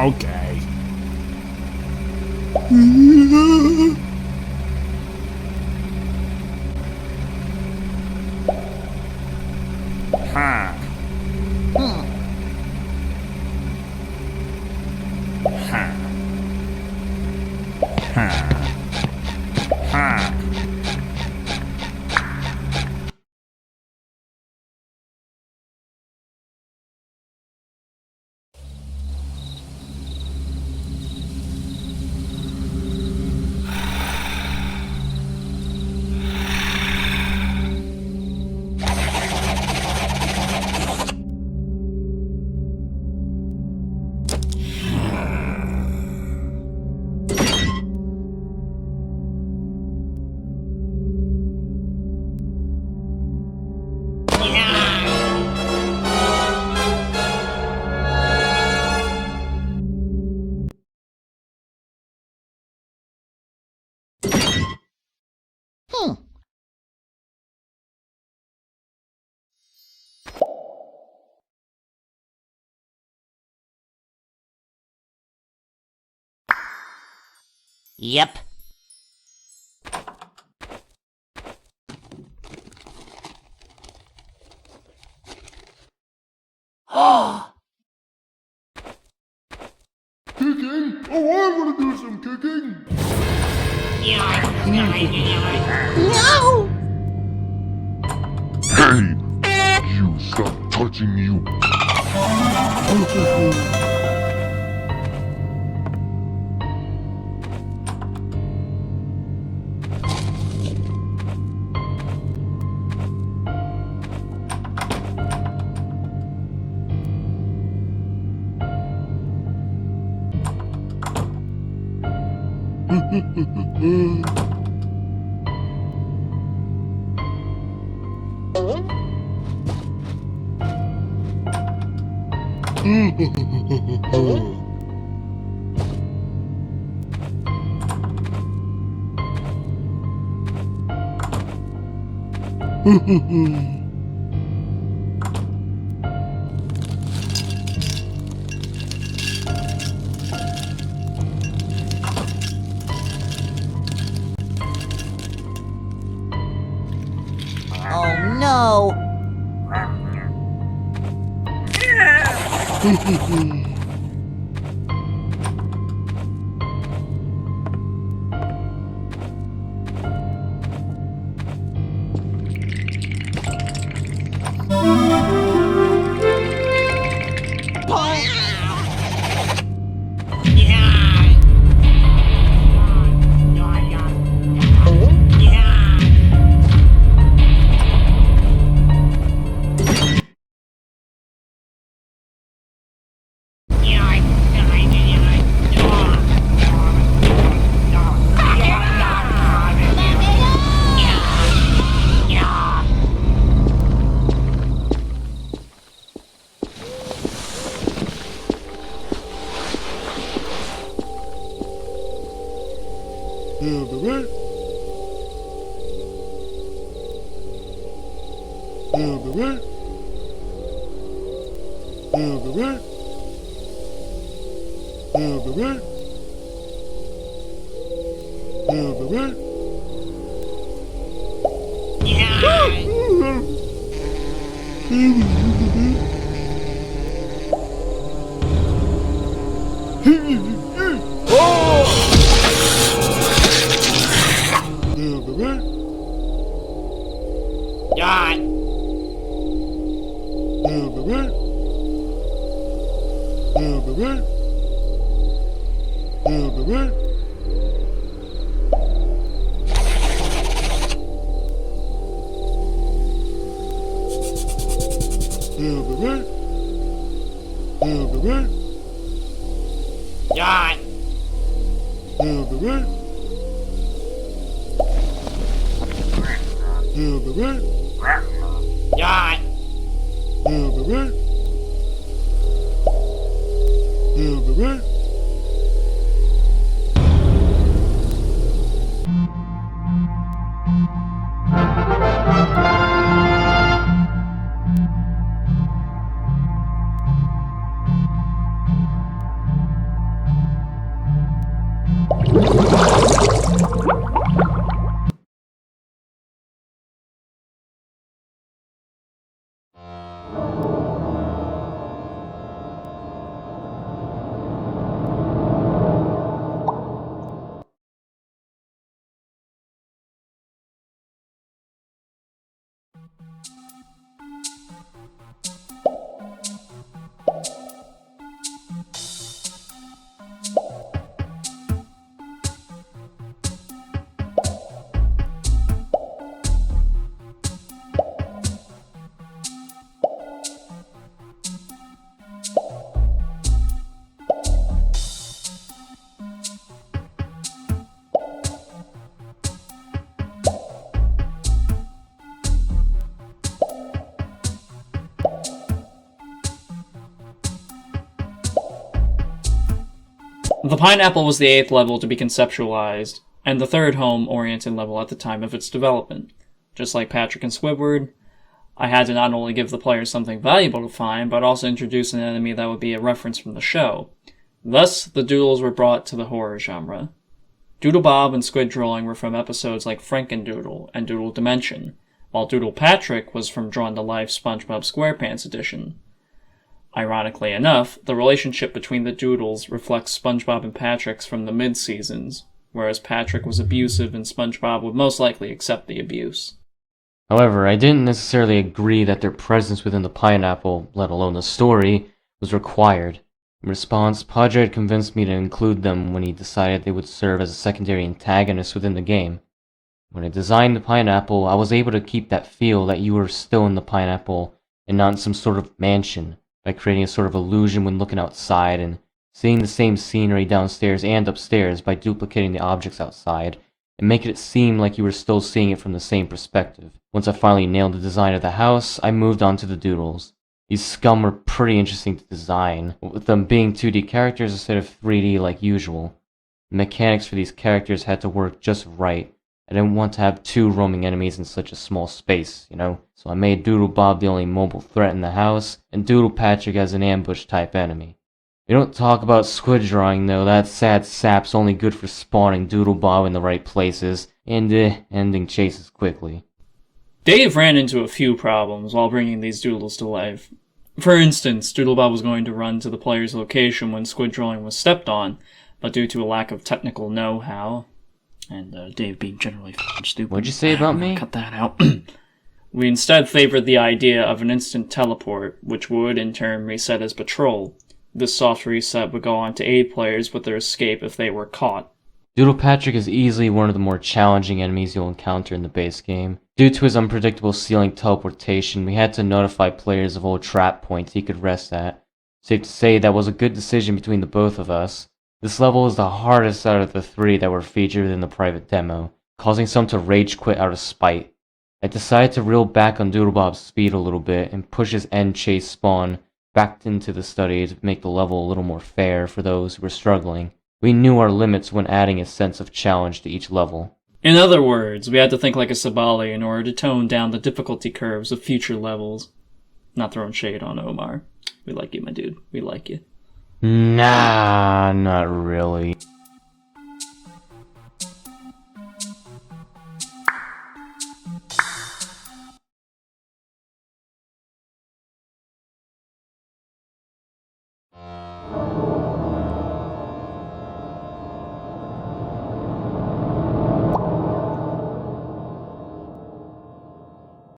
Okay. Ha. Ha. Ha. Ha. Yep. Kicking? Oh, I want to do some kicking. No! Hey, you stop touching you. Oh no! Yeah, baby. Yeah, baby. Yeah, baby. Yeah, baby. Yeah, baby. Yeah, baby. Yeah. Yeah, baby. Yeah, baby. Yeah, baby. Yeah, baby. Yeah, baby. Yeah. Yeah, baby. Yeah, baby. Yeah. Yeah, baby. Yeah, baby. The pineapple was the 8th level to be conceptualized, and the 3rd home-oriented level at the time of its development. Just like Patrick and Squidward, I had to not only give the players something valuable to find, but also introduce an enemy that would be a reference from the show. Thus, the Doodles were brought to the horror genre. Doodle Bob and Squid Drawing were from episodes like Frankendoodle and Doodle Dimension, while Doodle Patrick was from Drawn to Life SpongeBob SquarePants edition. Ironically enough, the relationship between the Doodles reflects SpongeBob and Patrick's from the mid-seasons, whereas Patrick was abusive and SpongeBob would most likely accept the abuse. However, I didn't necessarily agree that their presence within the pineapple, let alone the story, was required. In response, Padre had convinced me to include them when he decided they would serve as a secondary antagonist within the game. When I designed the pineapple, I was able to keep that feel that you were still in the pineapple and not in some sort of mansion, by creating a sort of illusion when looking outside and seeing the same scenery downstairs and upstairs by duplicating the objects outside and making it seem like you were still seeing it from the same perspective. Once I finally nailed the design of the house, I moved on to the Doodles. These scum were pretty interesting to design, with them being 2D characters instead of 3D like usual. The mechanics for these characters had to work just right. I didn't want to have 2 roaming enemies in such a small space, you know? So I made Doodle Bob the only mobile threat in the house, and Doodle Patrick as an ambush type enemy. We don't talk about Squid Drawing though, that sad sap's only good for spawning Doodle Bob in the right places, and ending chases quickly. Dave ran into a few problems while bringing these Doodles to life. For instance, Doodle Bob was going to run to the player's location when Squid Drawing was stepped on, but due to a lack of technical know-how, and Dave being generally stupid... What'd you say about me? Cut that out. We instead favored the idea of an instant teleport, which would, in turn, reset as patrol. This soft reset would go on to aid players with their escape if they were caught. Doodle Patrick is easily one of the more challenging enemies you'll encounter in the base game. Due to his unpredictable ceiling teleportation, we had to notify players of all trap points he could rest at. Safe to say that was a good decision between the both of us. This level is the hardest out of the 3 that were featured in the private demo, causing some to rage quit out of spite. I decided to reel back on Doodle Bob's speed a little bit and push his end chase spawn back into the study to make the level a little more fair for those who were struggling. We knew our limits when adding a sense of challenge to each level. In other words, we had to think like a Sabali in order to tone down the difficulty curves of future levels. Not throwing shade on Omar. We like you, my dude. We like you. Nah, not really.